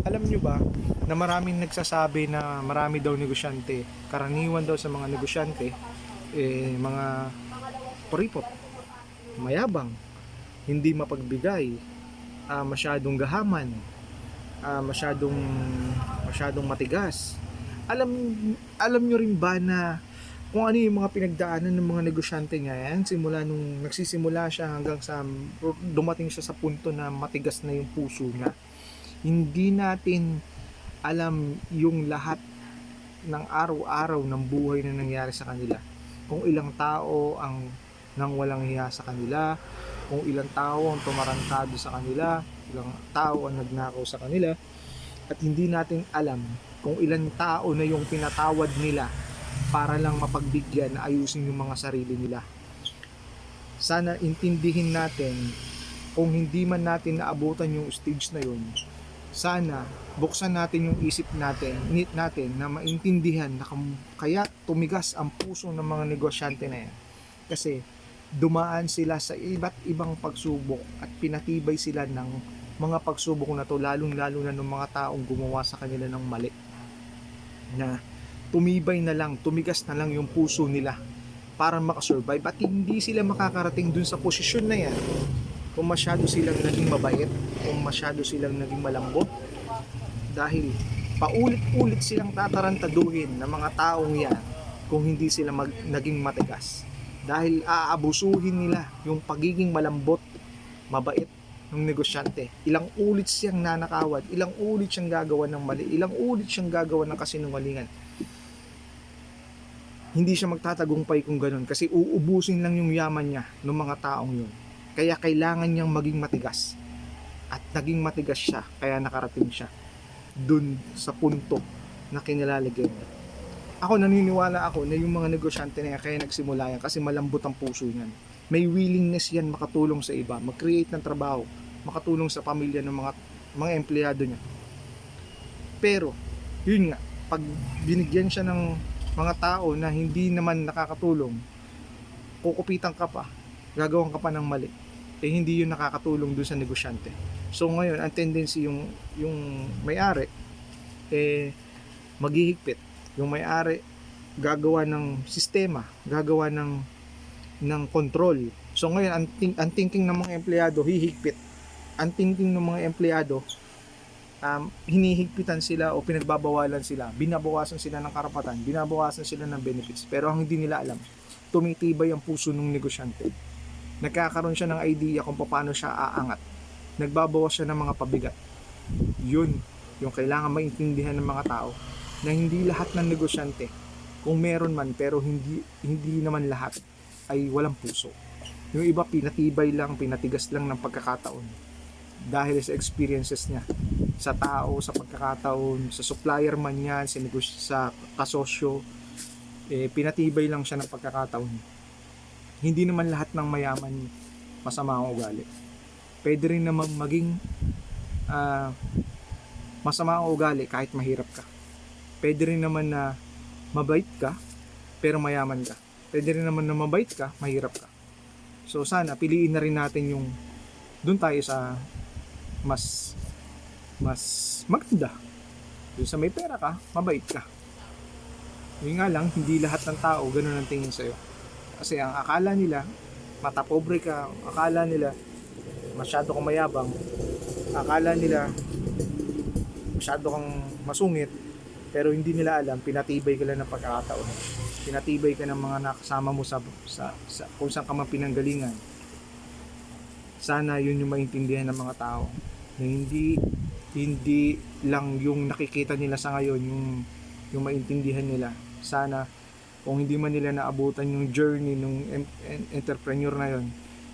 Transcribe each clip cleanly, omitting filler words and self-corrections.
Alam nyo ba na maraming nagsasabi na marami daw negosyante, karaniwan daw sa mga negosyante, mga kuripot, mayabang, hindi mapagbigay, masyadong gahaman, masyadong matigas. Alam alam nyo rin ba na kung ano yung mga pinagdaanan ng mga negosyante ngayon simula nung nagsisimula siya hanggang sa dumating siya sa punto na matigas na yung puso niya. Hindi natin alam yung lahat ng araw-araw ng buhay na nangyari sa kanila. Kung ilang tao ang nang walang hiya sa kanila, kung ilang tao ang tumarantado sa kanila, ilang tao ang nagnakaw sa kanila, at hindi natin alam kung ilang tao na yung pinatawad nila para lang mapagbigyan na ayusin yung mga sarili nila. Sana intindihin natin, kung hindi man natin naabutan yung stage na yun, sana buksan natin yung isip natin na maintindihan na kaya tumigas ang puso ng mga negosyante na yan. Kasi dumaan sila sa iba't ibang pagsubok at pinatibay sila ng mga pagsubok na to, lalong-lalo na ng mga taong gumawa sa kanila ng mali, na tumibay na lang, tumigas na lang yung puso nila para makasurvive at hindi sila makakarating dun sa posisyon na yan kung masyado silang naging mabait, kung masyado silang naging malambot, dahil paulit-ulit silang tatarantaduhin ng mga taong yan kung hindi sila naging matigas, dahil aabusuhin nila yung pagiging malambot, mabait ng negosyante. Ilang ulit siyang nanakawan, ilang ulit siyang gagawa ng mali, ilang ulit siyang gagawa ng kasinungalingan. Hindi siya magtatagumpay kung ganun, kasi uubusin lang yung yaman niya ng mga taong yun. Kaya kailangan niyang maging matigas. At naging matigas siya, kaya nakarating siya dun sa punto na kinilalagay niya. Ako, naniniwala ako na yung mga negosyante na yan, kaya nagsimula yan kasi malambot ang puso niyan. May willingness yan makatulong sa iba, mag-create ng trabaho, makatulong sa pamilya ng mga empleyado niya. Pero, yun nga, pag binigyan siya ng mga tao na hindi naman nakakatulong, kukupitan ka pa, gagawin ka pa ng mali, hindi yun nakakatulong dun sa negosyante. So ngayon, ang tendency yung may-ari, maghihigpit. Yung may-ari, gagawa ng sistema, gagawa ng control. So ngayon, ang thinking ng mga empleyado, hihigpit. Ang thinking ng mga empleyado, hinihigpitan sila o pinagbabawalan sila, binabawasan sila ng karapatan, binabawasan sila ng benefits. Pero ang hindi nila alam, tumitibay ang puso ng negosyante. Nagkakaroon siya ng idea kung paano siya aangat. Nagbabawas siya ng mga pabigat. Yun yung kailangan maintindihan ng mga tao, na hindi lahat ng negosyante, kung meron man pero hindi naman lahat, ay walang puso. Yung iba pinatibay lang, pinatigas lang ng pagkakataon dahil sa experiences niya sa tao, sa pagkakataon, sa supplier man yan, sa kasosyo, pinatibay lang siya ng pagkakataon. Hindi naman lahat ng mayaman masama ang ugali. Pwede rin naman maging masama ang ugali kahit mahirap ka. Pwede rin naman na mabait ka pero mayaman ka. Pwede rin naman na mabait ka, mahirap ka. So sana piliin na rin natin yung doon tayo sa mas maganda. Yung sa may pera ka, mabait ka. Yun nga lang, hindi lahat ng tao ganun ang tingin sa'yo. Kasi ang akala nila, matapobre ka, akala nila masyado kang mayabang, akala nila masyado kang masungit, pero hindi nila alam, pinatibay ka lang ng pagkakataon. Pinatibay ka ng mga nakasama mo sa kung saan ka man pinanggalingan. Sana yun yung maintindihan ng mga tao, na hindi lang yung nakikita nila sa ngayon yung maintindihan nila. Sana kung hindi man nila naabutan yung journey ng entrepreneur na yon,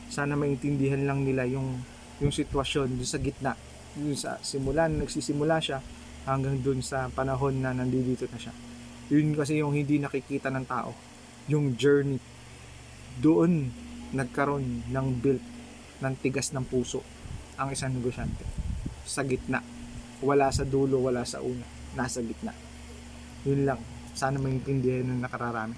sana maintindihan lang nila yung sitwasyon doon sa gitna, yung sa nagsisimula siya hanggang doon sa panahon na nandito na siya. Yun kasi yung hindi nakikita ng tao, yung journey. Doon nagkaroon ng build ng tigas ng puso ang isang negosyante. Sa gitna, wala sa dulo, wala sa una, nasa gitna. Yun lang, sana maintindihan ng nakararami.